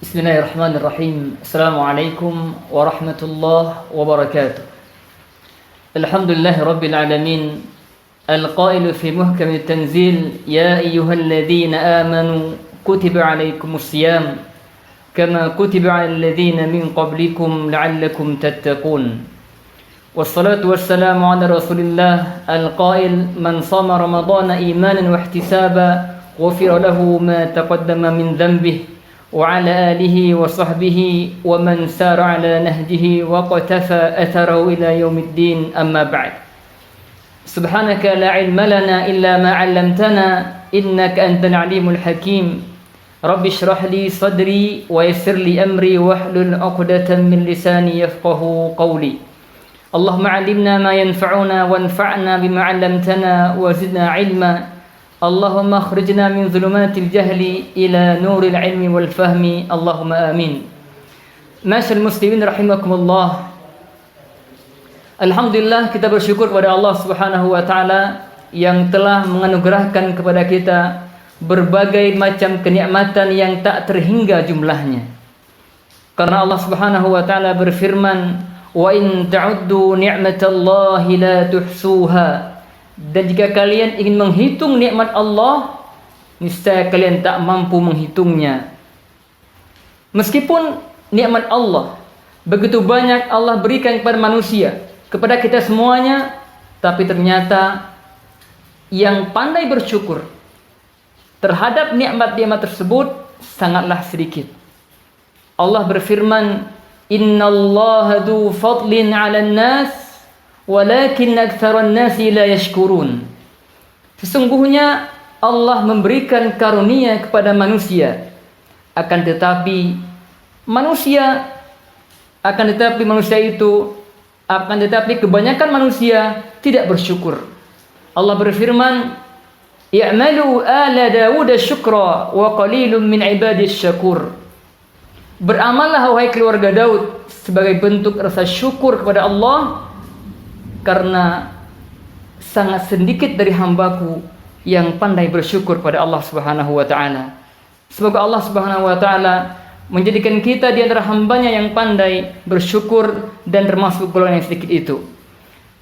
Bismillahirrahmanirrahim. Assalamualaikum warahmatullahi wabarakatuh. Alhamdulillahi rabbil alamin. Al-qailu fi muhkamit tanzil, ya ayyuhalladzina amanu kutiba alaikumus siyam kama kutiba alal ladzina min qablikum la'allakum tattaqun. Wassalatu wassalamu ala Rasulillah al-qail man shama ramadhana imanan wa ihtisaba ghufira lahu ma taqaddama min dhanbihi wa ala alihi wa sahbihi wa man sara ala nahjihi wa qatafa atharahu ila yaumiddin, amma ba'd. Subhanaka la ilma lana illa ma 'allamtana innaka antal alimul hakim. Rabbi shrah li sadri wa yassir li amri wahlul 'uqdatam min lisani yafqahu qawli. Allahumma 'allimna ma yanfa'una wanfa'na bima 'allamtana wa zidna 'ilma. Allahumma akhrijna min zulumatil jahli ila nuril ilmi wal fahmi. Allahumma amin. Masyaallah muslimin rahimakumullah. Alhamdulillah, kita bersyukur kepada Allah Subhanahu wa taala yang telah menganugerahkan kepada kita berbagai macam kenikmatan yang tak terhingga jumlahnya. Karena Allah Subhanahu wa taala berfirman, "Wa in ta'uddu ni'matallahi la tuhsuha." Dan jika kalian ingin menghitung nikmat Allah, niscaya kalian tak mampu menghitungnya. Meskipun nikmat Allah begitu banyak Allah berikan kepada manusia, kepada kita semuanya, tapi ternyata yang pandai bersyukur terhadap nikmat-nikmat tersebut sangatlah sedikit. Allah berfirman, "Innallaha dzu fadlin 'alan nas walakin aktsaran nasi la yashkurun." Sesungguhnya Allah memberikan karunia kepada manusia, akan tetapi manusia kebanyakan manusia tidak bersyukur. Allah berfirman, "I'malu ala Daud syukra wa qalilun min ibadis syakur." Beramallah wahai keluarga Daud sebagai bentuk rasa syukur kepada Allah, karena sangat sedikit dari hambaku yang pandai bersyukur pada Allah Subhanahu wa taala. Semoga Allah Subhanahu wa taala menjadikan kita di antara hambanya yang pandai bersyukur dan termasuk golongan yang sedikit itu.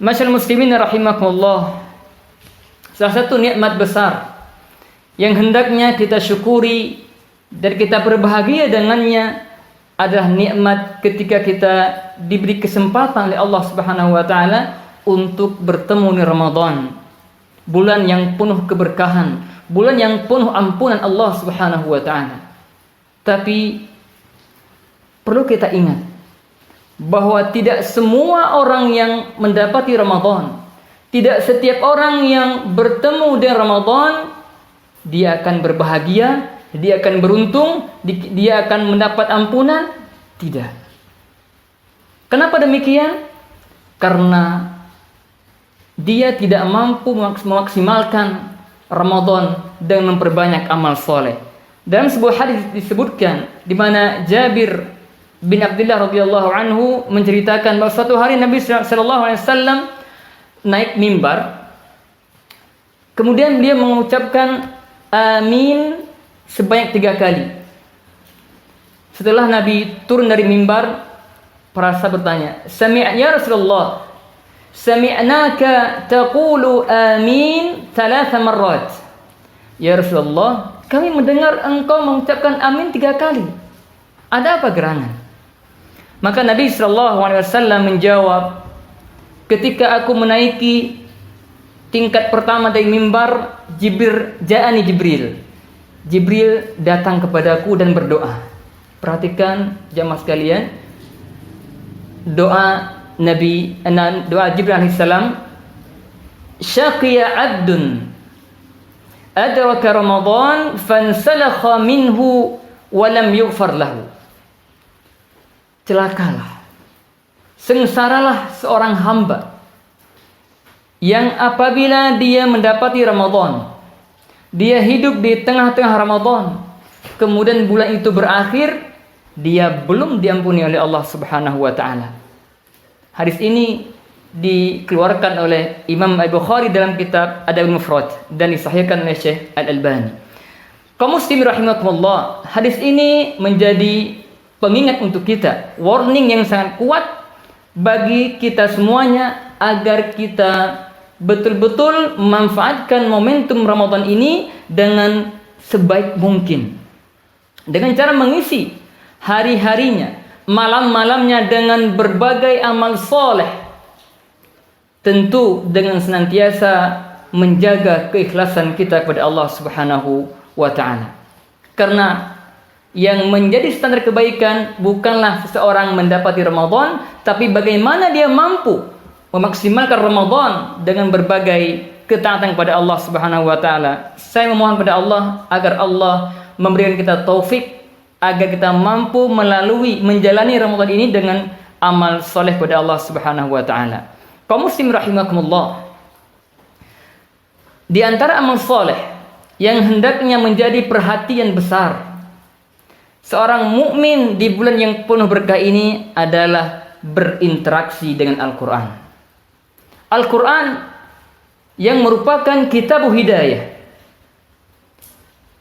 Masyaallah muslimin rahimakumullah. Salah satu nikmat besar yang hendaknya kita syukuri dan kita berbahagia dengannya adalah nikmat ketika kita diberi kesempatan oleh Allah Subhanahu wa taala untuk bertemu di Ramadan, bulan yang penuh keberkahan, bulan yang penuh ampunan Allah Subhanahu wa taala. Tapi perlu kita ingat bahwa tidak semua orang yang mendapati Ramadan, tidak setiap orang yang bertemu dengan Ramadan dia akan berbahagia, dia akan beruntung, dia akan mendapat ampunan. Tidak. Kenapa demikian? Karena dia tidak mampu memaksimalkan Ramadan dengan memperbanyak amal soleh. Dalam sebuah hadis disebutkan di mana Jabir bin Abdullah radhiyallahu anhu menceritakan bahwa suatu hari Nabi sallallahu alaihi wasallam naik mimbar, kemudian dia mengucapkan amin sebanyak 3 kali. Setelah Nabi turun dari mimbar, para sahabat bertanya, "Ya Rasulullah, sami'naka taqulu amin 3 marrat." Ya Rasulullah, kami mendengar engkau mengucapkan amin 3 kali. Ada apa gerangan? Maka Nabi SAW menjawab, "Ketika aku menaiki tingkat pertama dari mimbar, ja'ani Jibril. Jibril datang kepadaku dan berdoa." Perhatikan jamaah sekalian, doa Jibril alaihissalam, "Syaqiya 'abdun adraka Ramadan fansalakha minhu wa lam yughfar lahu." Celakalah, sengsaralah seorang hamba yang apabila dia mendapati Ramadan, dia hidup di tengah-tengah Ramadan, kemudian bulan itu berakhir, dia belum diampuni oleh Allah Subhanahu wa taala. Hadis ini dikeluarkan oleh Imam Al-Bukhari dalam kitab Adabul Mufrad dan disahihkan oleh Syekh Al-Albani. Kaum muslimin rahimakumullah, hadis ini menjadi pengingat untuk kita, warning yang sangat kuat bagi kita semuanya agar kita betul-betul memanfaatkan momentum Ramadan ini dengan sebaik mungkin. Dengan cara mengisi hari-harinya, malam-malamnya dengan berbagai amal soleh. Tentu dengan senantiasa menjaga keikhlasan kita kepada Allah Subhanahu wa ta'ala. Karena yang menjadi standar kebaikan bukanlah seseorang mendapati Ramadan, tapi bagaimana dia mampu memaksimalkan Ramadan dengan berbagai ketaatan kepada Allah Subhanahu wa ta'ala. Saya memohon kepada Allah agar Allah memberikan kita taufik agar kita mampu melalui menjalani Ramadan ini dengan amal soleh kepada Allah Subhanahu wa ta'ala. Kaum muslim rahimakumullah, di antara amal soleh yang hendaknya menjadi perhatian besar seorang mukmin di bulan yang penuh berkah ini adalah berinteraksi dengan Al-Quran. Al-Quran yang merupakan kitab hidayah,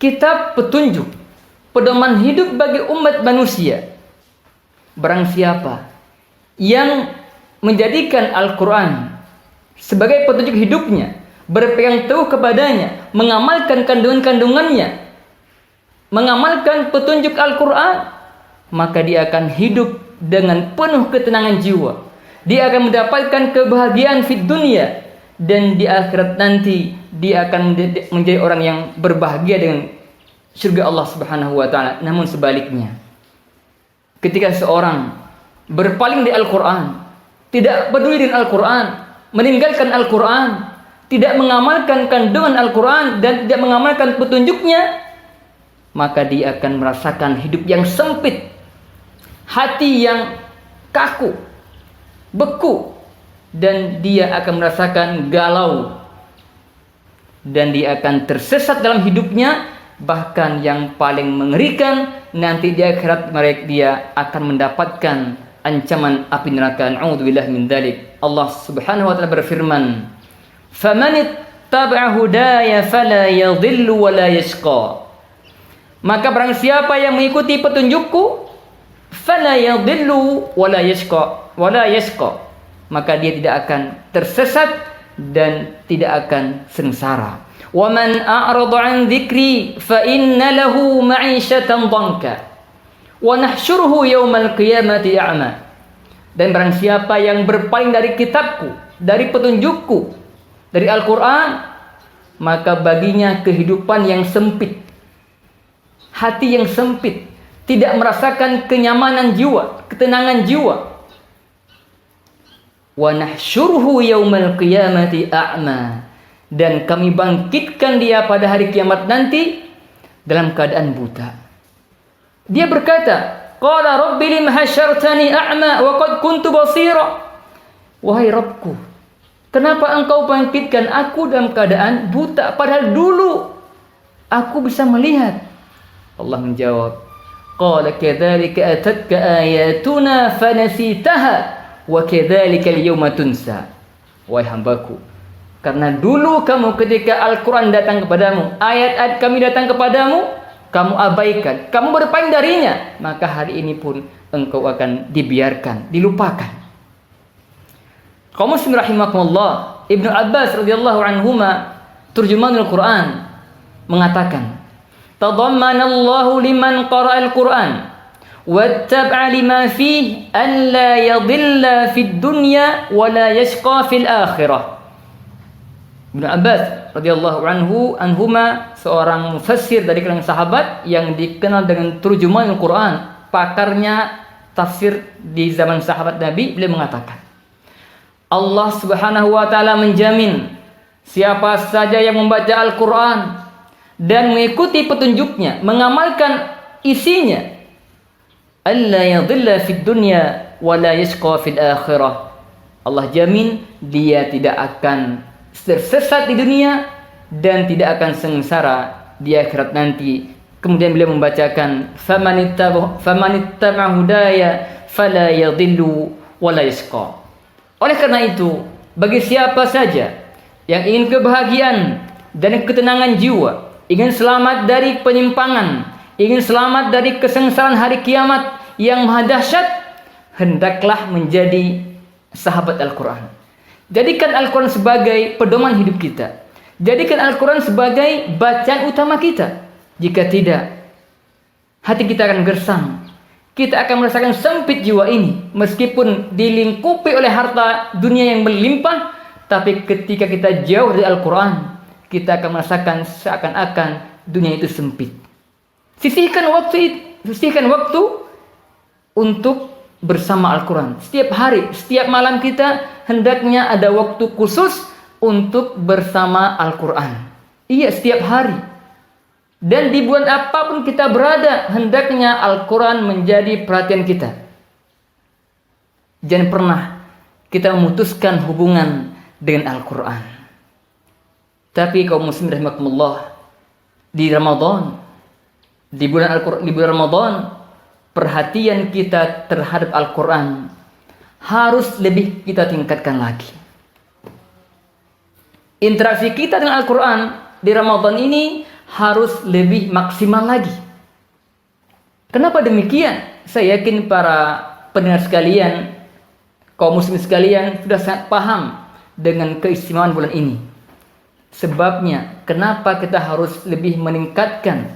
kitab petunjuk, pedoman hidup bagi umat manusia. Barang siapa yang menjadikan Al-Quran sebagai petunjuk hidupnya, berpegang teguh kepadanya, mengamalkan kandungan-kandungannya, mengamalkan petunjuk Al-Quran, maka dia akan hidup dengan penuh ketenangan jiwa. Dia akan mendapatkan kebahagiaan di dunia, dan di akhirat nanti dia akan menjadi orang yang berbahagia dengan surga Allah Subhanahu wa ta'ala. Namun sebaliknya, ketika seorang berpaling dari Al-Quran, tidak peduli dengan Al-Quran, meninggalkan Al-Quran, tidak mengamalkan kandungan Al-Quran dan tidak mengamalkan petunjuknya, maka dia akan merasakan hidup yang sempit, hati yang kaku, beku, dan dia akan merasakan galau, dan dia akan tersesat dalam hidupnya. Bahkan yang paling mengerikan, nanti di akhirat mereka dia akan mendapatkan ancaman api neraka. A'udzubillahi min dzalik. Allah Subhanahu wa ta'ala berfirman, "Faman ittaba'a hudaya fala yadhillu wa la yashqa." Maka barang siapa yang mengikuti petunjukku, fala yadhillu wa la yashqa, maka dia tidak akan tersesat dan tidak akan sengsara. Wa man a'rada 'an dzikri fa inna lahu ma'isyatan dhanka wa nahsyuruhu yaumal qiyamati a'ma. Dan barang siapa yang berpaling dari kitabku, dari petunjukku, dari Al-Quran, maka baginya kehidupan yang sempit, hati yang sempit, tidak merasakan kenyamanan jiwa, ketenangan jiwa. Wa nahsyuruhu yaumal qiyamati a'ma. Dan kami bangkitkan dia pada hari kiamat nanti dalam keadaan buta. Dia berkata, qala rabbi lim hasyartani a'ma wa qad kuntu basira. Wahai Rabbku, kenapa engkau bangkitkan aku dalam keadaan buta, padahal dulu aku bisa melihat? Allah menjawab, qala kadzalika atatka ayatuna fanasitaha wa kadzalika al-yawma tunsa. Wahai hambaku, karena dulu kamu ketika Al-Quran datang kepadamu, ayat-ayat kami datang kepadamu, kamu abaikan, kamu berpaling darinya, maka hari ini pun engkau akan dibiarkan, dilupakan. Kaum muslimin rahimakumullah, Ibnu Abbas radhiyallahu anhuma, turjumanul Quran, mengatakan, tadammanallahu liman qara'al Quran wattaba'a lima fihi an la yadhilla fid dunya wa la yashqa fil akhirah. Ibnu Abbas radhiyallahu anhuma, seorang mufassir dari kalangan sahabat yang dikenal dengan turjuman Al-Quran, pakarnya tafsir di zaman sahabat Nabi. Beliau mengatakan, Allah Subhanahu wa ta'ala menjamin siapa saja yang membaca Al-Quran dan mengikuti petunjuknya, mengamalkan isinya, alla yadhilla fid dunya wa la yashqa fil akhirah. Allah jamin dia tidak akan tersesat di dunia dan tidak akan sengsara di akhirat nanti. Kemudian beliau membacakan, famanittaba hudaya fala yadhillu wa la yashqa. Oleh karena itu, bagi siapa saja yang ingin kebahagiaan dan ketenangan jiwa, ingin selamat dari penyimpangan, ingin selamat dari kesengsaraan hari kiamat yang maha dahsyat, hendaklah menjadi sahabat Al-Quran. Jadikan Al-Quran sebagai pedoman hidup kita. Jadikan Al-Quran sebagai bacaan utama kita. Jika tidak, hati kita akan gersang. Kita akan merasakan sempit jiwa ini. Meskipun dilingkupi oleh harta dunia yang berlimpah, tapi ketika kita jauh dari Al-Quran, kita akan merasakan seakan-akan dunia itu sempit. Sisihkan waktu untuk bersama Al-Quran. Setiap hari, setiap malam kita hendaknya ada waktu khusus untuk bersama Al-Quran. Iya, setiap hari. Dan di bulan apapun kita berada, hendaknya Al-Quran menjadi perhatian kita. Jangan pernah kita memutuskan hubungan dengan Al-Quran. Tapi kaum muslimin rahimakumullah, di Ramadan, di bulan Ramadan, perhatian kita terhadap Al-Quran harus lebih kita tingkatkan lagi. Interaksi kita dengan Al-Quran di Ramadan ini harus lebih maksimal lagi. Kenapa demikian? Saya yakin para pendengar sekalian, kaum muslim sekalian sudah sangat paham dengan keistimewaan bulan ini. Sebabnya, kenapa kita harus lebih meningkatkan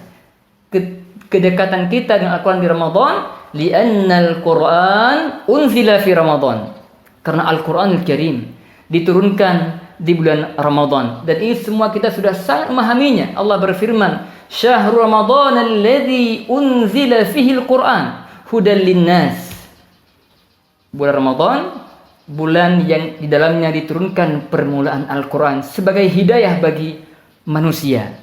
kedekatan kita dengan Al-Quran di Ramadan? Li'annal Quran unzila fi Ramadan. Karena Al-Quranul Karim diturunkan di bulan Ramadan. Dan ini semua kita sudah sangat memahaminya. Allah berfirman, Syahrul Ramadan alladzi unzila fihi Al-Quran hudan linnas. Bulan Ramadan, bulan yang di dalamnya diturunkan permulaan Al-Quran sebagai hidayah bagi manusia.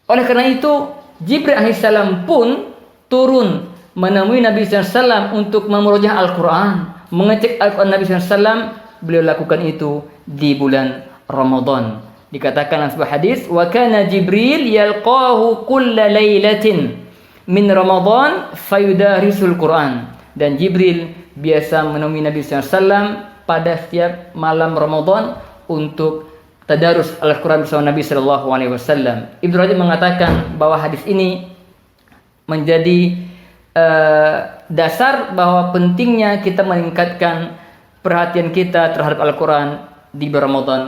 Oleh karena itu, Jibril alaihissalam pun turun menemui Nabi SAW untuk memurojaah Al-Quran, mengecek Al-Quran Nabi SAW. Beliau lakukan itu di bulan Ramadan. Dikatakan dalam sebuah hadis, wa kana Jibril yalqahu kulla lailatin min Ramadan fayudarisul Quran. Dan Jibril biasa menemui Nabi SAW pada setiap malam Ramadan untuk tadarus Al-Quran bersama Nabi SAW. Ibnu Rajab mengatakan bahwa hadis ini menjadi dasar bahwa pentingnya kita meningkatkan perhatian kita terhadap Al-Quran di bulan Ramadan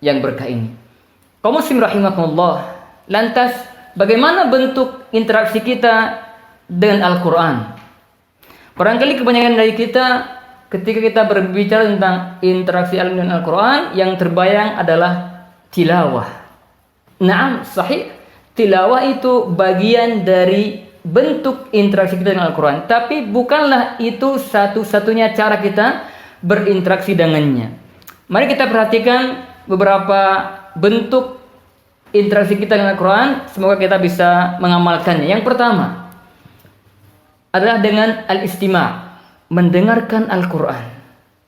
yang berkah ini. Kaum muslim rahimakumullah, lantas bagaimana bentuk interaksi kita dengan Al-Quran? Barangkali kebanyakan dari kita ketika kita berbicara tentang interaksi dengan Al-Quran, yang terbayang adalah tilawah. Naam, sahih. Tilawah itu bagian dari bentuk interaksi kita dengan Al-Quran. Tapi bukanlah itu satu-satunya cara kita berinteraksi dengannya. Mari kita perhatikan beberapa bentuk interaksi kita dengan Al-Quran. Semoga kita bisa mengamalkannya. Yang pertama adalah dengan al-istima', mendengarkan Al-Quran.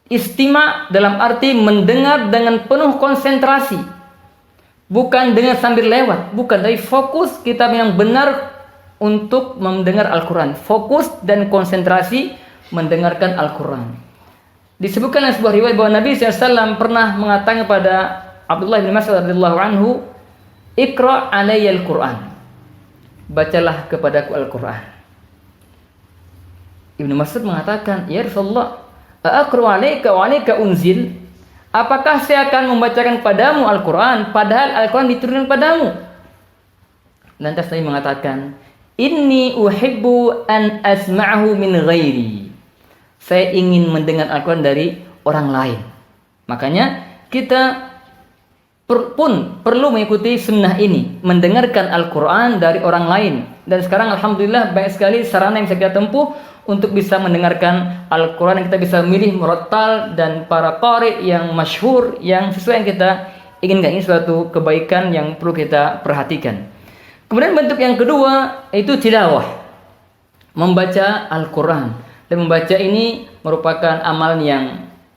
Istima' dalam arti mendengar dengan penuh konsentrasi, bukan dengan sambil lewat, bukan, tapi fokus kita yang benar untuk mendengar Al-Quran, fokus dan konsentrasi mendengarkan Al-Quran. Disebutkan dalam sebuah riwayat bahwa Nabi SAW pernah mengatakan kepada Abdullah bin Mas'ud radhiyallahu anhu, Iqra' alayya Al-Quran, bacalah kepadaku Al-Quran. Ibnu Mas'ud mengatakan, ya Rasulullah, aqra'u alayka wa alayka unzil, apakah saya akan membacakan padamu Al-Quran padahal Al-Quran diturunkan padamu? Lantas Nabi mengatakan, inni uhibbu an asma'ahu min ghairi, saya ingin mendengar Al-Quran dari orang lain. Makanya kita pun perlu mengikuti sunnah ini, mendengarkan Al-Quran dari orang lain. Dan sekarang alhamdulillah banyak sekali sarana yang bisa kita tempuh untuk bisa mendengarkan Al-Quran. Kita bisa memilih murattal dan para qari yang masyhur, yang sesuai yang kita inginkan. Ini suatu kebaikan yang perlu kita perhatikan. Kemudian bentuk yang kedua itu tilawah, membaca Al-Quran. Dan membaca ini merupakan amalan yang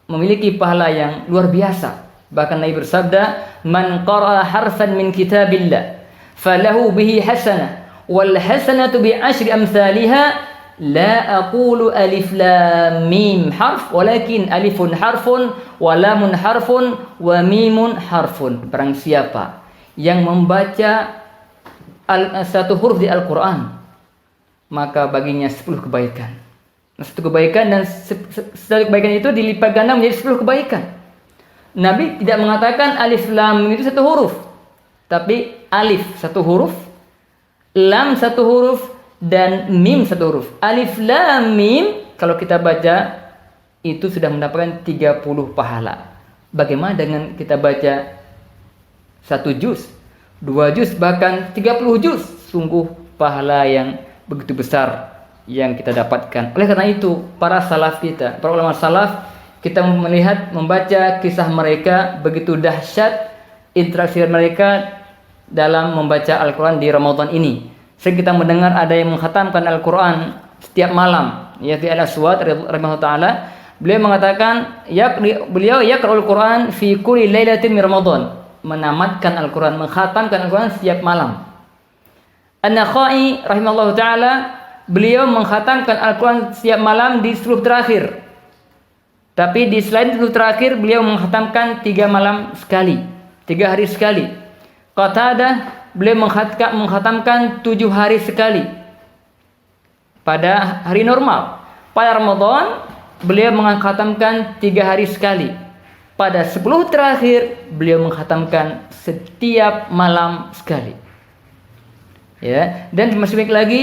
memiliki pahala yang luar biasa. Bahkan Nabi bersabda, man qara'a harfan min kitabillah falahu bihi hasanah wal hasanatu bi asyri amsalha la aqulu alif lam mim harf walakin alifun harfun wa lamun harfun wa mimun harfun. Barang siapa yang membaca satu huruf di Al-Quran, maka baginya 10 kebaikan. Nah, satu kebaikan dan satu kebaikan itu dilipat ganda menjadi 10 kebaikan. Nabi tidak mengatakan alif lam mim itu satu huruf, tapi alif satu huruf, lam satu huruf, dan mim satu huruf. Alif lam mim kalau kita baca itu sudah mendapatkan 30 pahala. Bagaimana dengan kita baca 1 juz, 2 juz, bahkan 30 juz? Sungguh pahala yang begitu besar yang kita dapatkan. Oleh karena itu, para salaf kita, para ulama salaf, kita melihat, membaca kisah mereka, begitu dahsyat interaksi mereka dalam membaca Al-Quran di Ramadan ini. Sering kita mendengar ada yang mengkhatamkan Al-Quran setiap malam. Ya, fi al-Aswad rahimahullah ta'ala, beliau mengatakan, beliau yaqra'ul Quran fi kulli lailatin min Ramadan, menamatkan Al-Quran, mengkhatamkan Al-Quran setiap malam. An-Nakhai rahimahullah ta'ala, beliau mengkhatamkan Al-Quran setiap malam di 10 terakhir. Tapi di selain 10 terakhir, beliau mengkhatamkan 3 malam sekali, 3 hari sekali. Qatadah, beliau mengkhatamkan 7 hari sekali pada hari normal. Pada Ramadan, beliau mengkhatamkan 3 hari sekali. Pada 10 terakhir, beliau mengkhatamkan setiap malam sekali. Ya, dan masih banyak lagi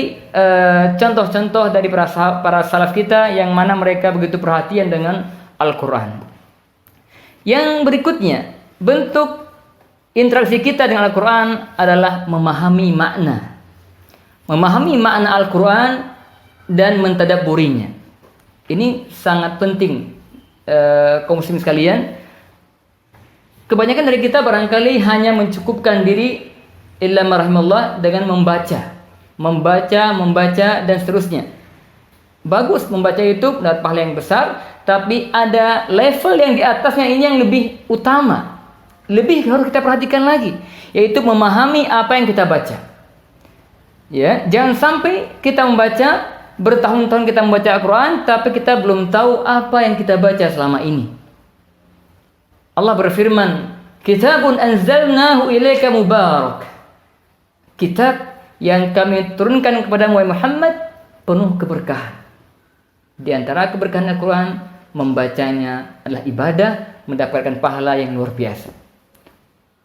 contoh-contoh dari para salaf kita yang mana mereka begitu perhatian dengan Al-Quran. Yang berikutnya, bentuk interaksi kita dengan Al-Quran adalah memahami makna. Memahami makna Al-Quran dan mentadabburinya. Ini sangat penting, kaum muslimin sekalian. Kebanyakan dari kita barangkali hanya mencukupkan diri illa marhamallah dengan membaca dan seterusnya. Bagus membaca itu mendapat pahala yang besar, tapi ada level yang di atasnya ini yang lebih utama, lebih harus kita perhatikan lagi, yaitu memahami apa yang kita baca. Ya, jangan sampai kita membaca bertahun-tahun kita membaca Al-Quran, tapi kita belum tahu apa yang kita baca selama ini. Allah berfirman, "Kitabun anzalnahu ilaika mubarak." Kitab yang kami turunkan kepada Muhammad penuh keberkahan. Di antara keberkahan Al-Quran, membacanya adalah ibadah, mendapatkan pahala yang luar biasa.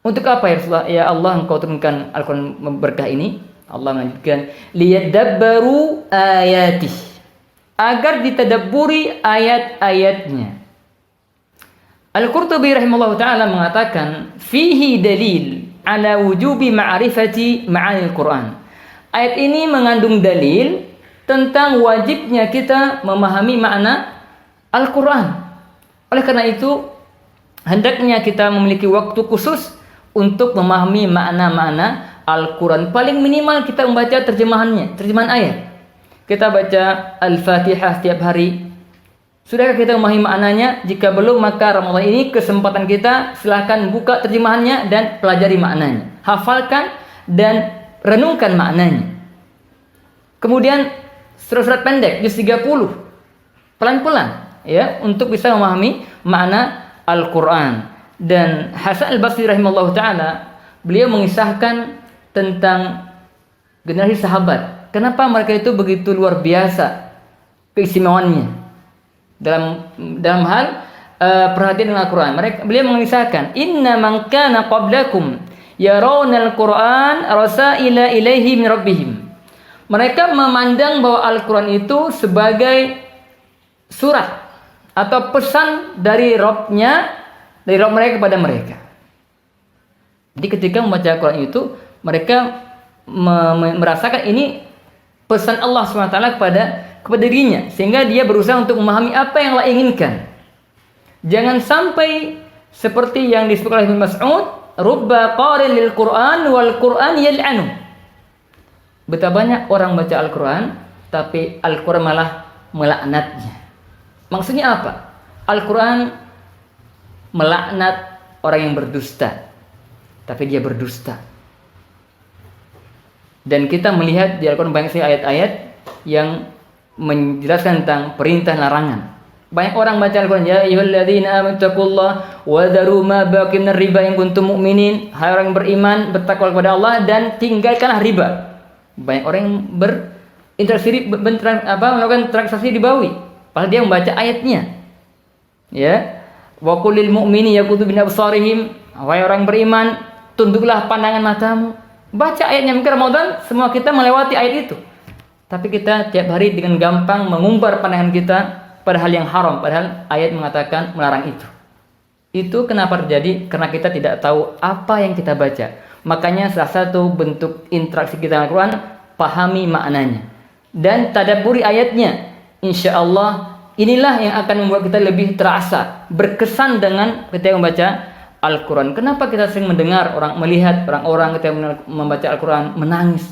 Untuk apa ya Rasulullah? Ya Allah, engkau turunkan Al-Quran berkah ini. Allah melanjutkan, liyadabbaru ayatih, agar ditadabburi ayat-ayatnya. Al-Qurtubi rahimahullah ta'ala mengatakan, fihi dalil ala wujubi ma'rifati ma'anil Quran. Ayat ini mengandung dalil tentang wajibnya kita memahami makna Al-Quran. Oleh karena itu, hendaknya kita memiliki waktu khusus untuk memahami makna-makna Al-Quran. Paling minimal kita membaca terjemahannya, terjemahan ayat. Kita baca Al-Fatihah setiap hari. Sudahkah kita memahami maknanya? Jika belum, maka Ramadan ini kesempatan kita, silahkan buka terjemahannya dan pelajari maknanya. Hafalkan dan renungkan maknanya. Kemudian surat-surat pendek, juz 30. Pelan-pelan ya, untuk bisa memahami makna Al-Quran. Dan Hasan Al-Basri rahimahullah ta'ala, beliau mengisahkan tentang generasi sahabat. Kenapa mereka itu begitu luar biasa keistimewaannya dalam hal perhatian dengan Al-Quran. Beliau mengisahkan, inna man kana qablakum yarawna al-Quran rasaila ilaihi min rabbihim. Mereka memandang bahwa Al-Quran itu sebagai surat atau pesan dari Rabb mereka kepada mereka. Jadi ketika membaca Al-Quran itu, mereka merasakan ini pesan Allah SWT kepada dirinya, sehingga dia berusaha untuk memahami apa yang Allah inginkan. Jangan sampai seperti yang disebutkan oleh Ibnu Mas'ud, rubba qarin lil Qur'an wal Qur'an yal'anu. Betapa banyak orang baca Al-Quran, tapi Al-Quran malah melaknatnya. Maksudnya apa? Al-Quran melaknat orang yang berdusta, tapi dia berdusta. Dan kita melihat di Al-Quran banyak sekali ayat-ayat yang menjelaskan tentang perintah larangan. Banyak orang baca Al-Quran, ya ayyuhalladzina amanu taqullaha wa dharu ma baqiya minar riba in kuntum mu'minin. Hai orang yang beriman, bertakwa kepada Allah dan tinggalkanlah riba. Banyak orang yang melakukan transaksi ribawi, padahal dia membaca ayatnya. Ya. Wa qul lil mu'mini yaghuddu min absarihim. Wahai orang beriman, tunduklah pandangan matamu. Baca ayatnya. Mungkin Ramadan semua kita melewati ayat itu. Tapi kita tiap hari dengan gampang mengumbar pandangan kita pada hal yang haram, padahal ayat mengatakan melarang itu. Itu kenapa terjadi? Karena kita tidak tahu apa yang kita baca. Makanya salah satu bentuk interaksi kita dengan Al-Quran, pahami maknanya dan tadabburi ayatnya. Insya Allah inilah yang akan membuat kita lebih terasa, berkesan dengan ketika membaca Al-Quran. Kenapa kita sering mendengar melihat orang-orang ketika membaca Al-Quran menangis?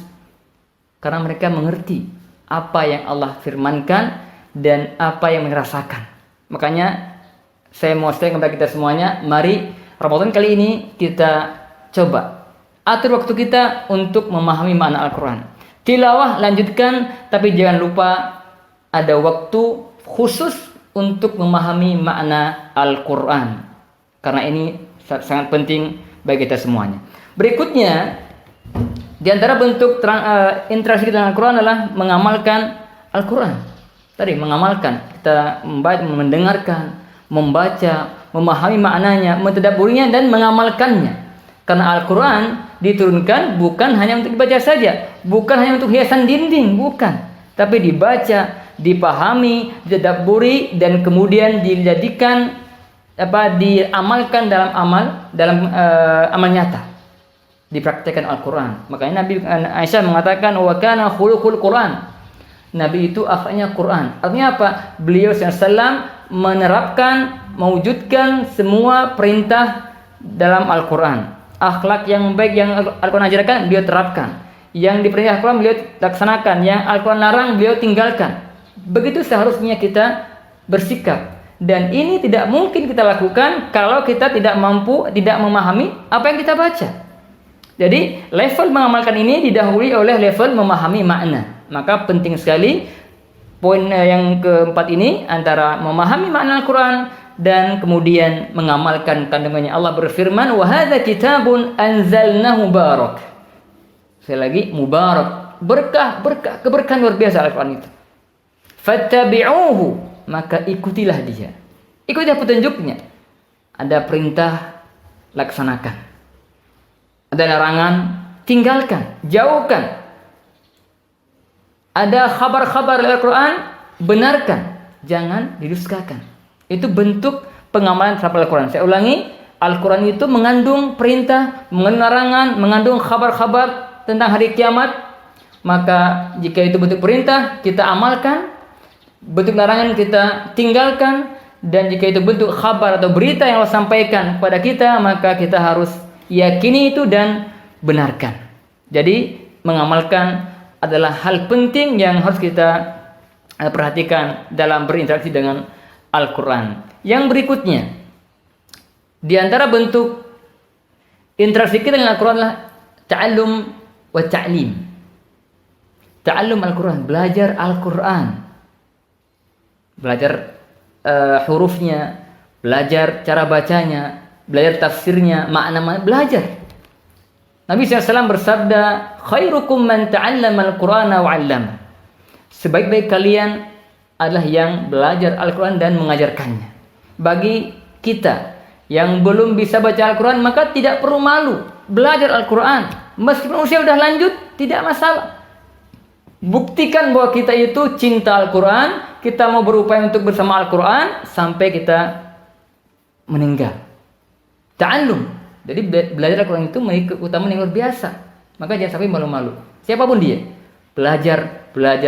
Karena mereka mengerti apa yang Allah firmankan dan apa yang merasakan. Makanya saya mau share kepada kita semuanya, mari Ramadan kali ini kita coba atur waktu kita untuk memahami makna Al-Quran. Tilawah lanjutkan, tapi jangan lupa ada waktu khusus untuk memahami makna Al-Quran, karena ini sangat penting bagi kita semuanya. Berikutnya, di antara bentuk interaksi kita dengan Al-Quran adalah mengamalkan Al-Quran. Tadi mengamalkan, kita mendengarkan, membaca, memahami maknanya, mentadabburinya dan mengamalkannya. Karena Al-Quran diturunkan bukan hanya untuk dibaca saja, bukan hanya untuk hiasan dinding, bukan. Tapi dibaca, dipahami, ditadabburi dan kemudian dijadikan diamalkan dalam amal nyata. Dipraktikkan Al-Quran. Makanya Nabi Aisyah mengatakan wa kana khuluqul Quran. Nabi itu akhlaknya Quran. Artinya apa? Beliau SAW menerapkan, mewujudkan semua perintah dalam Al-Quran. Akhlak yang baik yang Al-Quran ajarkan, beliau terapkan. Yang diperintah Al-Quran, beliau laksanakan. Yang Al-Quran larang, beliau tinggalkan. Begitu seharusnya kita bersikap. Dan ini tidak mungkin kita lakukan kalau kita tidak mampu, tidak memahami apa yang kita baca. Jadi level mengamalkan ini didahului oleh level memahami makna. Maka penting sekali poin yang keempat ini, antara memahami makna Al-Quran dan kemudian mengamalkan kandungannya. Allah berfirman, wa hadza kitabun anzalnahu mubarak. Sekali lagi, mubarak, berkah, keberkahan luar biasa Al-Quran itu. Fattabi'uhu, maka ikutilah dia. Ikutilah petunjuknya. Ada perintah, laksanakan. Ada larangan, tinggalkan, jauhkan. Ada khabar-khabar dari Al-Quran, benarkan, jangan didustakan. Itu bentuk pengamalan terhadap Al-Quran. Saya ulangi, Al-Quran itu mengandung perintah, mengandung larangan, mengandung khabar-khabar tentang hari kiamat. Maka jika itu bentuk perintah, kita amalkan. Bentuk larangan kita tinggalkan. Dan jika itu bentuk khabar atau berita yang Allah sampaikan kepada kita, maka kita harus yakini itu dan benarkan. Jadi mengamalkan adalah hal penting yang harus kita perhatikan dalam berinteraksi dengan Al-Quran. Yang berikutnya, di antara bentuk interaksi kita dengan Al-Quran adalah ta'allum wa ta'lim. Ta'allum Al-Quran, belajar Al-Quran. Belajar hurufnya, belajar cara bacanya, belajar tafsirnya, makna-makna, belajar. Nabi SAW bersabda, khairukum man ta'allama al-Qur'ana wa 'allama. Sebaik-baik kalian adalah yang belajar Al-Quran dan mengajarkannya. Bagi kita yang belum bisa baca Al-Quran, maka tidak perlu malu belajar Al-Quran. Meskipun usia sudah lanjut, tidak masalah. Buktikan bahwa kita itu cinta Al-Quran, kita mau berupaya untuk bersama Al-Quran sampai kita meninggal. Ta'allum. Jadi belajar Al-Quran itu memiliki keutamaan yang luar biasa. Maka jangan sampai malu-malu. Siapapun dia, belajar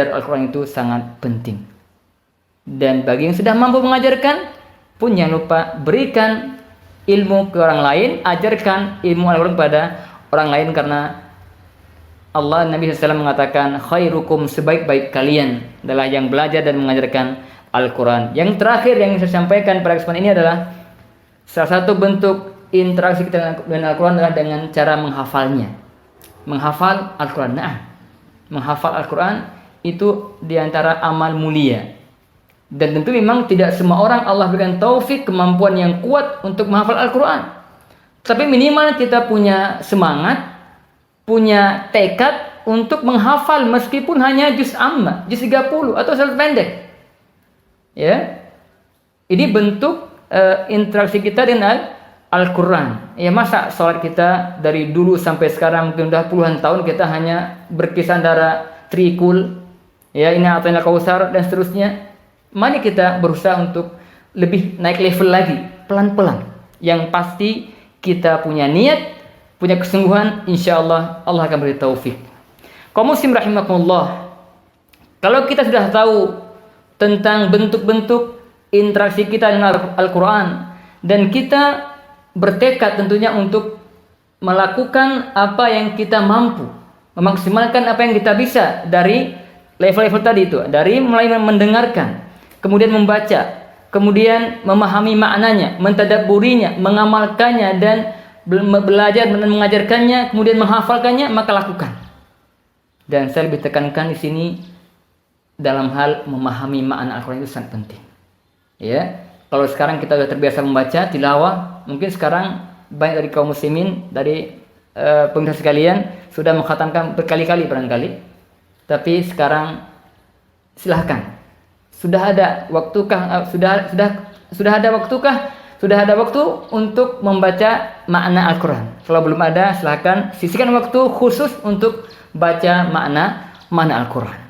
Al-Quran itu sangat penting. Dan bagi yang sudah mampu mengajarkan, pun jangan lupa berikan ilmu ke orang lain, ajarkan ilmu Al-Quran kepada orang lain, karena Allah, Nabi SAW mengatakan, khairukum, sebaik-baik kalian adalah yang belajar dan mengajarkan Al-Quran. Yang terakhir yang saya sampaikan pada kesempatan ini adalah salah satu bentuk interaksi kita dengan Al-Quran adalah dengan cara menghafalnya. Menghafal Al-Quran. Nah, menghafal Al-Quran itu diantara amal mulia. Dan tentu memang tidak semua orang Allah berikan taufik, kemampuan yang kuat untuk menghafal Al-Quran. Tapi minimal kita punya semangat, punya tekad untuk menghafal meskipun hanya juz amma, juz 30 atau surat pendek. Ya. Ini bentuk interaksi kita dengan Al-Quran. Ya, masa sholat kita dari dulu sampai sekarang mungkin udah puluhan tahun kita hanya berkisah antara trikul, ya, ini atau kausar dan seterusnya. Mari kita berusaha untuk lebih naik level lagi, pelan-pelan. Yang pasti kita punya niat, punya kesungguhan, insya Allah Allah akan beri taufik. Kaum muslim rahimakumullah, kalau kita sudah tahu tentang bentuk-bentuk interaksi kita dengan Al-Quran dan kita bertekad tentunya untuk melakukan apa yang kita mampu, memaksimalkan apa yang kita bisa dari level-level tadi itu, dari mulai mendengarkan, kemudian membaca, kemudian memahami maknanya, mentadabburinya, mengamalkannya dan belajar dan mengajarkannya, kemudian menghafalkannya, maka lakukan. Dan saya lebih tekankan di sini dalam hal memahami makna Al-Quran itu sangat penting. Ya, kalau sekarang kita sudah terbiasa membaca tilawah, mungkin sekarang banyak dari kaum muslimin, dari pemirsa sekalian sudah mengkhatamkan berkali-kali barangkali. Tapi sekarang silahkan. Sudah ada waktukah? Sudah ada waktu untuk membaca makna Al-Quran. Kalau belum ada, silahkan sisihkan waktu khusus untuk baca makna Al-Quran.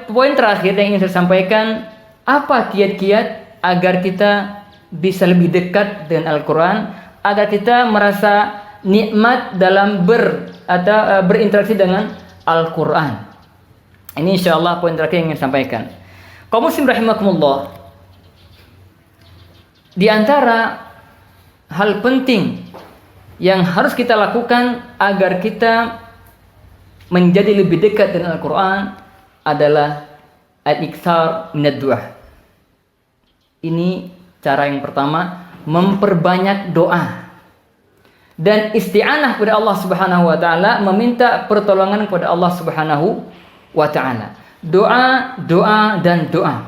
Poin terakhir yang ingin saya sampaikan, apa kiat-kiat agar kita bisa lebih dekat dengan Al-Quran, agar kita merasa nikmat dalam berinteraksi dengan Al-Quran. Ini insyaallah poin terakhir yang ingin saya sampaikan. Kaum muslim rahimakumullah, di antara hal penting yang harus kita lakukan agar kita menjadi lebih dekat dengan Al-Quran adalah al-iktsar minad du'a. Ini cara yang pertama, memperbanyak doa dan isti'anah kepada Allah Subhanahu wa taala, meminta pertolongan kepada Allah Subhanahu wa taala. Doa, doa dan doa.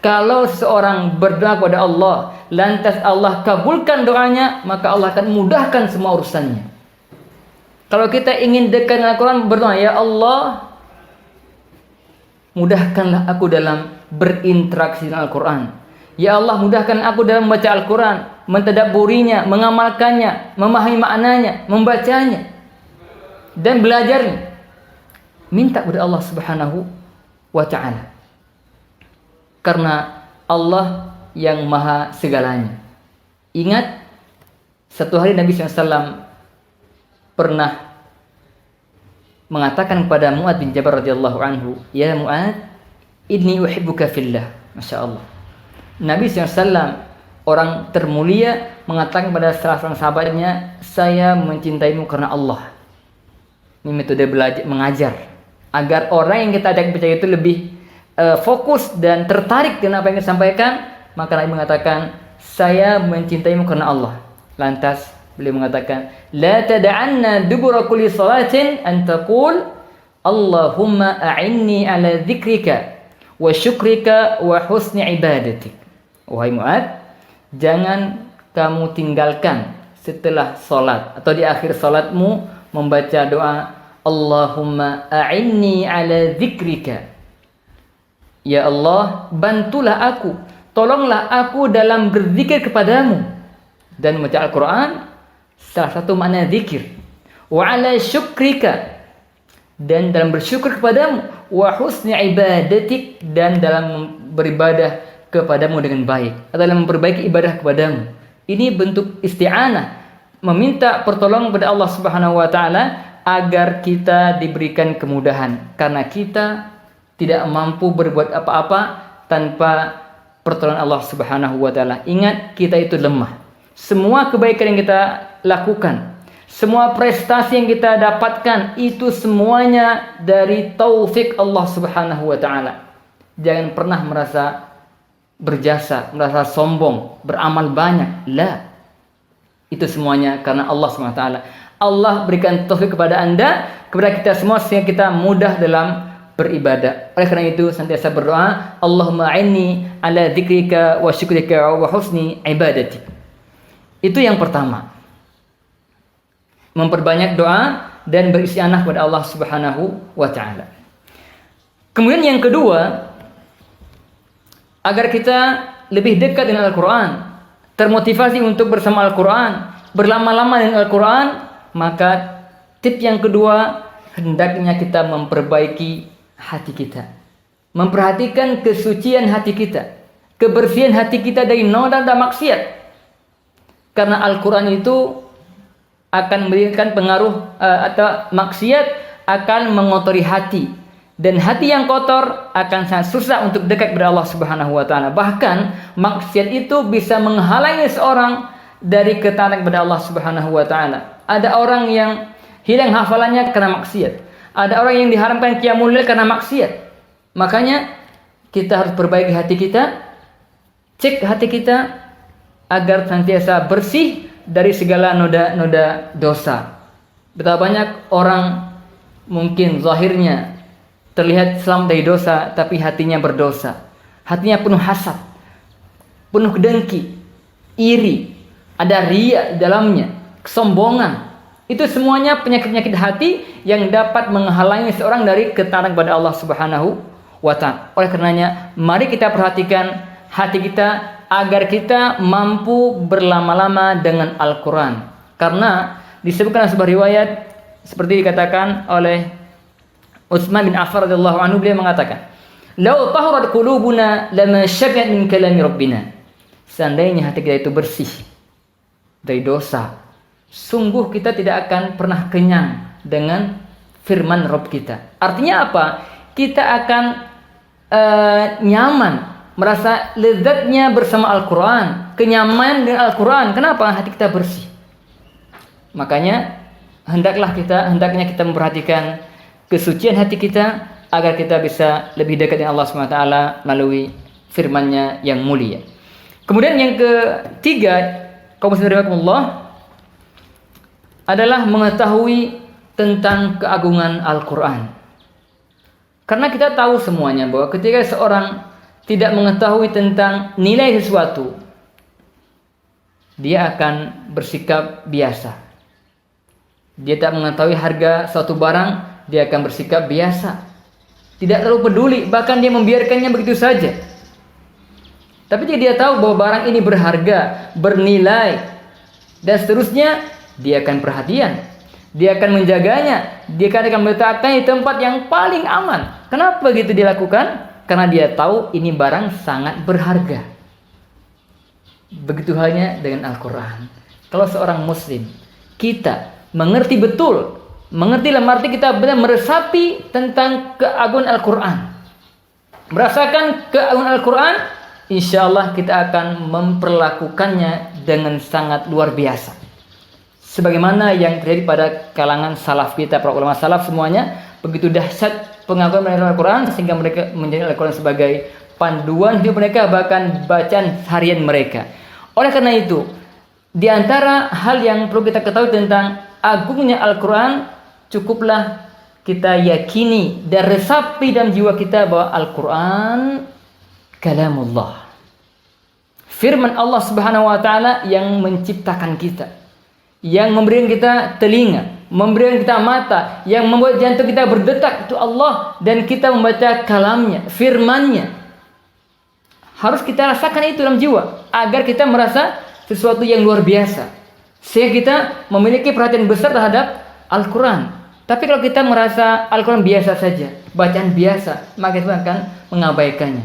Kalau seorang berdoa kepada Allah, lantas Allah kabulkan doanya, maka Allah akan mudahkan semua urusannya. Kalau kita ingin dekat dengan Al-Quran, berdoa, ya Allah, mudahkanlah aku dalam berinteraksi dengan Al-Quran. Ya Allah, mudahkan aku dalam membaca Al-Quran, mentadabburinya, mengamalkannya, memahami maknanya, membacanya, dan belajarnya. Minta kepada Allah Subhanahu wa ta'ala. Karena Allah yang maha segalanya. Ingat, satu hari Nabi SAW pernah mengatakan kepada Mu'adz bin Jabal radhiyallahu anhu, ya Mu'adz, inni uhibbuka fillah. Masya Allah. Nabi SAW, orang termulia, mengatakan kepada salah seorang sahabatnya, saya mencintaimu karena Allah. Ini metode belajar mengajar, agar orang yang kita ajak bicara itu lebih fokus dan tertarik dengan apa yang kita sampaikan. Maka Nabi mengatakan, saya mencintaimu karena Allah. Lantas beliau mengatakan, la tada'anna dubura kulli salatin an taqul Allahumma a'inni ala dzikrika wa syukrika wa husni ibadatik. Wahai Mu'adz, jangan kamu tinggalkan setelah salat atau di akhir salatmu membaca doa Allahumma a'inni ala dzikrika. Ya Allah, bantulah aku, tolonglah aku dalam berzikir kepadamu. Dan membaca Al-Quran salah satu makna zikir. Wa ala syukrika, dan dalam bersyukur kepadamu. Wa husni ibadatik, dan dalam beribadah kepadamu dengan baik, atau dalam memperbaiki ibadah kepadamu. Ini bentuk isti'anah, meminta pertolongan kepada Allah Subhanahu wa taala agar kita diberikan kemudahan, karena kita tidak mampu berbuat apa-apa tanpa pertolongan Allah Subhanahu wa taala. Ingat, kita itu lemah. Semua kebaikan yang kita lakukan, semua prestasi yang kita dapatkan, itu semuanya dari taufik Allah Subhanahu wa taala. Jangan pernah merasa berjasa, merasa sombong, beramal banyak. La. Itu semuanya karena Allah Subhanahu wa taala. Allah berikan taufik kepada Anda, kepada kita semua, sehingga kita mudah dalam beribadah. Oleh karena itu senantiasa berdoa, Allahumma a'inni ala dzikrika wa syukrika wa husni ibadati. Itu yang pertama. Memperbanyak doa dan beristighfar kepada Allah Subhanahu wa taala. Kemudian yang kedua, agar kita lebih dekat dengan Al-Qur'an, termotivasi untuk bersama Al-Qur'an, berlama-lama dengan Al-Qur'an, maka tip yang kedua, hendaknya kita memperbaiki hati kita. Memperhatikan kesucian hati kita, kebersihan hati kita dari noda dan maksiat. Karena Al-Qur'an itu akan memberikan pengaruh atau maksiat akan mengotori hati, dan hati yang kotor akan sangat susah untuk dekat kepada Allah Subhanahu wa taala. Bahkan maksiat itu bisa menghalangi seorang dari ketaatan kepada Allah Subhanahu wa taala. Ada orang yang hilang hafalannya karena maksiat. Ada orang yang diharamkan qiyamul lail karena maksiat. Makanya kita harus perbaiki hati kita, cek hati kita agar senantiasa bersih dari segala noda-noda dosa. Betapa banyak orang mungkin zahirnya terlihat selamat dari dosa, tapi hatinya berdosa. Hatinya penuh hasad, penuh dengki, iri, ada riya di dalamnya, kesombongan. Itu semuanya penyakit-penyakit hati yang dapat menghalangi seorang dari ketaatan kepada Allah Subhanahu wa taala. Oleh karenanya, mari kita perhatikan hati kita agar kita mampu berlama-lama dengan Al-Quran. Karena disebutkan sebuah riwayat seperti dikatakan oleh Utsman bin Affan radhiyallahu anhu, beliau mengatakan, "Lau tahurat qulubuna lama syabi'at min kalami rabbina." Seandainya hati kita itu bersih dari dosa, sungguh kita tidak akan pernah kenyang dengan firman Rabb kita. Artinya apa? Kita akan nyaman, merasa lezatnya bersama Al-Quran, kenyamanan dengan Al-Quran. Kenapa? Hati kita bersih. Makanya hendaknya kita memperhatikan kesucian hati kita agar kita bisa lebih dekat dengan Allah SWT melalui firman-Nya yang mulia. Kemudian yang ketiga, kaum muslimin rahimakumullah, adalah mengetahui tentang keagungan Al-Quran. Karena kita tahu semuanya bahwa ketika seorang tidak mengetahui tentang nilai sesuatu, dia akan bersikap biasa. Dia tak mengetahui harga suatu barang, dia akan bersikap biasa, tidak terlalu peduli, bahkan dia membiarkannya begitu saja. Tapi jika dia tahu bahwa barang ini berharga, bernilai, dan seterusnya, dia akan perhatian, dia akan menjaganya, dia akan meletakkannya di tempat yang paling aman. Kenapa begitu dilakukan? Karena dia tahu ini barang sangat berharga. Begitu halnya dengan Al-Quran. Kalau seorang muslim, kita mengerti betul, mengerti dalam arti kita benar meresapi tentang keagungan Al-Quran, merasakan keagungan Al-Quran, insya Allah kita akan memperlakukannya dengan sangat luar biasa. Sebagaimana yang terjadi pada kalangan salaf kita, para ulama salaf semuanya begitu dahsyat pengakuan mereka Al-Quran sehingga mereka menjadi Al-Quran sebagai panduan hidup mereka, bahkan bacaan harian mereka. Oleh karena itu, di antara hal yang perlu kita ketahui tentang agungnya Al-Quran, cukuplah kita yakini dan resapi dalam jiwa kita bahwa Al-Quran kalamullah, firman Allah Subhanahu wa taala yang menciptakan kita, yang memberikan kita telinga, memberikan kita mata, yang membuat jantung kita berdetak, itu Allah, dan kita membaca kalamnya, firmannya. Harus kita rasakan itu dalam jiwa agar kita merasa sesuatu yang luar biasa, sehingga kita memiliki perhatian besar terhadap Al-Quran. Tapi kalau kita merasa Al-Quran biasa saja, bacaan biasa, maka kita akan mengabaikannya.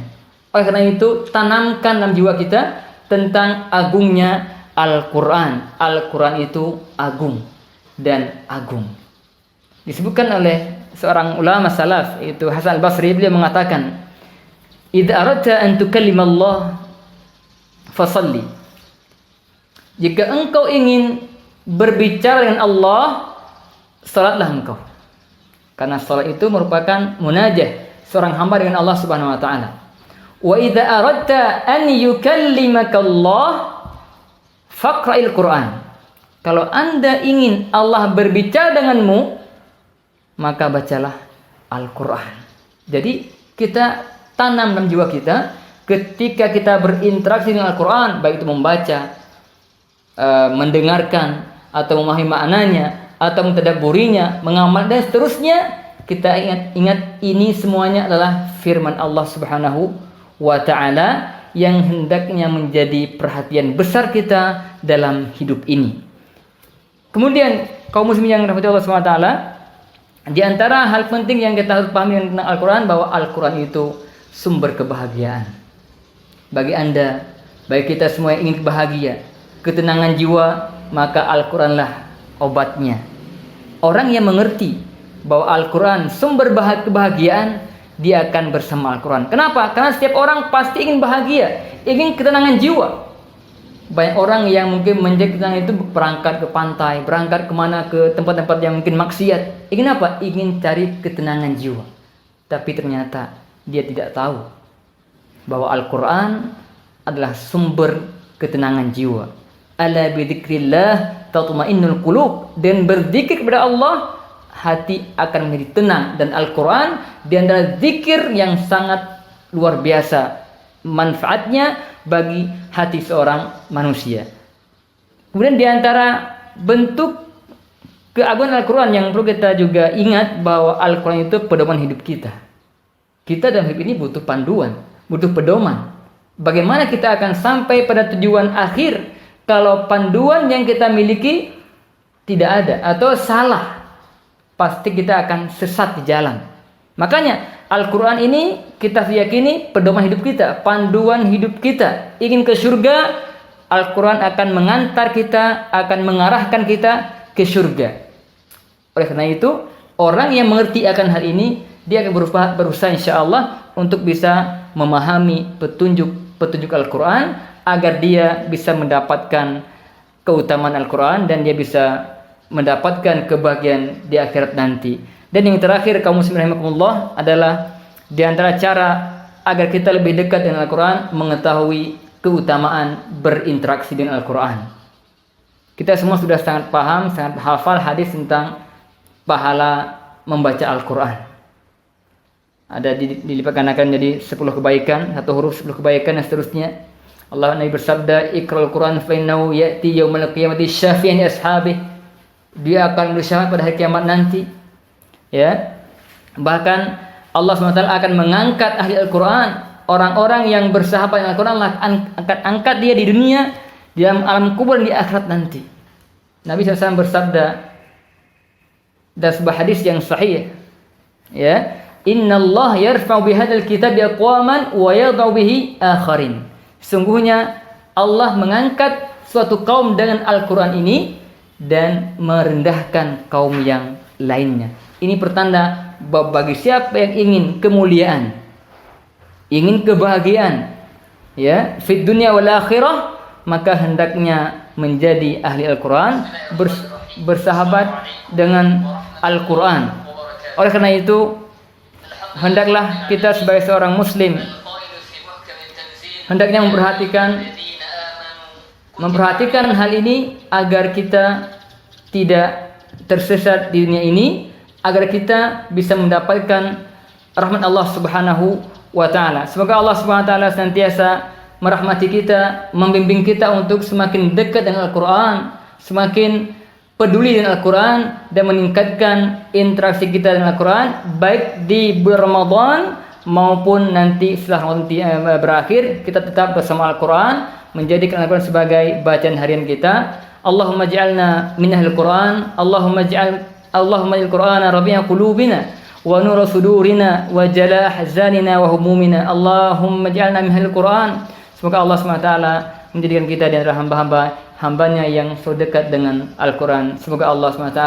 Oleh karena itu, tanamkan dalam jiwa kita tentang agungnya Al-Quran. Al-Quran itu agung dan agung. Disebutkan oleh seorang ulama salaf, yaitu Hasan al-Basri, beliau mengatakan, "Idza aradta an tukallima Allah fasalli." Jika engkau ingin berbicara dengan Allah, salatlah engkau. Karena salat itu merupakan munajah seorang hamba dengan Allah Subhanahu wa taala. Wa idza aradta an yukallimaka Allah faqra'il Qur'an. Kalau Anda ingin Allah berbicara denganmu, maka bacalah Al-Quran. Jadi kita tanam dalam jiwa kita ketika kita berinteraksi dengan Al-Quran, baik itu membaca, mendengarkan, atau memahami maknanya, atau mentadabburinya, mengamal dan seterusnya, kita ingat ini semuanya adalah firman Allah Subhanahu wa ta'ala yang hendaknya menjadi perhatian besar kita dalam hidup ini. Kemudian kaum muslimin yang dirahmati Allah Subhanahu wa ta'ala, di antara hal penting yang kita harus pahami tentang Al-Quran, bahwa Al-Quran itu sumber kebahagiaan bagi Anda, bagi kita semua yang ingin bahagia, ketenangan jiwa, maka Al-Quranlah obatnya. Orang yang mengerti bahwa Al-Quran sumber kebahagiaan, dia akan bersama Al-Quran. Kenapa? Karena setiap orang pasti ingin bahagia, ingin ketenangan jiwa. Banyak orang yang mungkin menjadi ketenangan itu berangkat ke pantai, berangkat kemana, ke tempat-tempat yang mungkin maksiat. Ingin apa? Ingin cari ketenangan jiwa. Tapi ternyata dia tidak tahu bahwa Al-Quran adalah sumber ketenangan jiwa. Ala bidzikrillah tatma'innul qulub. Dan berzikir kepada Allah, hati akan menjadi tenang. Dan Al-Quran di antara zikir yang sangat luar biasa manfaatnya bagi hati seorang manusia. Kemudian di antara bentuk keagungan Al-Quran yang perlu kita juga ingat, bahwa Al-Quran itu pedoman hidup kita. Kita dalam hidup ini butuh panduan, butuh pedoman. Bagaimana kita akan sampai pada tujuan akhir kalau panduan yang kita miliki tidak ada atau salah? Pasti kita akan sesat di jalan. Makanya Al-Quran ini kita yakini pedoman hidup kita, panduan hidup kita. Ingin ke surga, Al-Quran akan mengantar kita, akan mengarahkan kita ke surga. Oleh karena itu, orang yang mengerti akan hal ini, dia akan berusaha insya Allah untuk bisa memahami petunjuk Al-Quran, agar dia bisa mendapatkan keutamaan Al-Quran dan dia bisa mendapatkan kebahagiaan di akhirat nanti. Dan yang terakhir, kaum muslimin rahimakumullah, adalah di antara cara agar kita lebih dekat dengan Al-Quran, mengetahui keutamaan berinteraksi dengan Al-Quran. Kita semua sudah sangat paham, sangat hafal hadis tentang pahala membaca Al-Quran. Ada dilipat gandakan jadi 10 kebaikan, satu huruf 10 kebaikan dan seterusnya. Allah Nabi bersabda, "Iqra'ul Quran fa innahu ya'ti yaumal qiyamati syafi'an li ashabihi." Dia akan bersyafaat pada hari kiamat nanti. Ya. Bahkan Allah SWT akan mengangkat ahli Al-Quran, orang-orang yang bersahabat dengan Al-Quran, akan angkat dia di dunia, di alam kubur, di akhirat nanti. Nabi SAW bersabda dalam sebuah hadis yang sahih, ya, "Inna Allah yarfa'u bihadzal kitabi aqwaman wa yadh'u bihi akharin." Sungguhnya Allah mengangkat suatu kaum dengan Al-Quran ini dan merendahkan kaum yang lainnya. Ini pertanda bahwa bagi siapa yang ingin kemuliaan, ingin kebahagiaan, ya, fid dunya wal akhirah, maka hendaknya menjadi ahli Al-Quran, bersahabat dengan Al-Quran. Oleh karena itu, hendaklah kita sebagai seorang muslim hendaknya memperhatikan hal ini agar kita tidak tersesat di dunia ini, agar kita bisa mendapatkan rahmat Allah Subhanahu wa ta'ala. Semoga Allah Subhanahu wa ta'ala senantiasa merahmati kita, membimbing kita untuk semakin dekat dengan Al-Quran, semakin peduli dengan Al-Quran, dan meningkatkan interaksi kita dengan Al-Quran, baik di bulan Ramadan maupun nanti setelah Ramadan berakhir, kita tetap bersama Al-Quran, menjadikan Al-Quran sebagai bacaan harian kita. Allahumma ja'alna min ahli Quran, Allahumma ja'al Al-Qur'ana rabi'a qulubina wa nura sudurina wa jala' ahzanina wa humumina. Allahumma ja'alna min ahli Quran. Semoga Allah SWT menjadikan kita di antara hambanya yang so dekat dengan Al-Quran. Semoga Allah SWT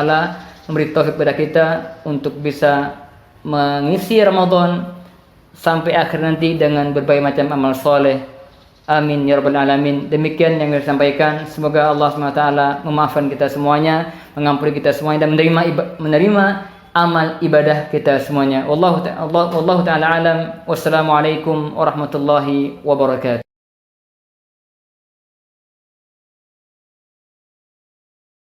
memberi taufik kepada kita untuk bisa mengisi Ramadan sampai akhir nanti dengan berbagai macam amal soleh. Amin ya rabbal alamin. Demikian yang saya sampaikan. Semoga Allah SWT memaafkan kita semuanya, mengampuni kita semuanya, dan menerima amal ibadah kita semuanya. Wallahu ta'ala alam. Wassalamualaikum warahmatullahi wabarakatuh.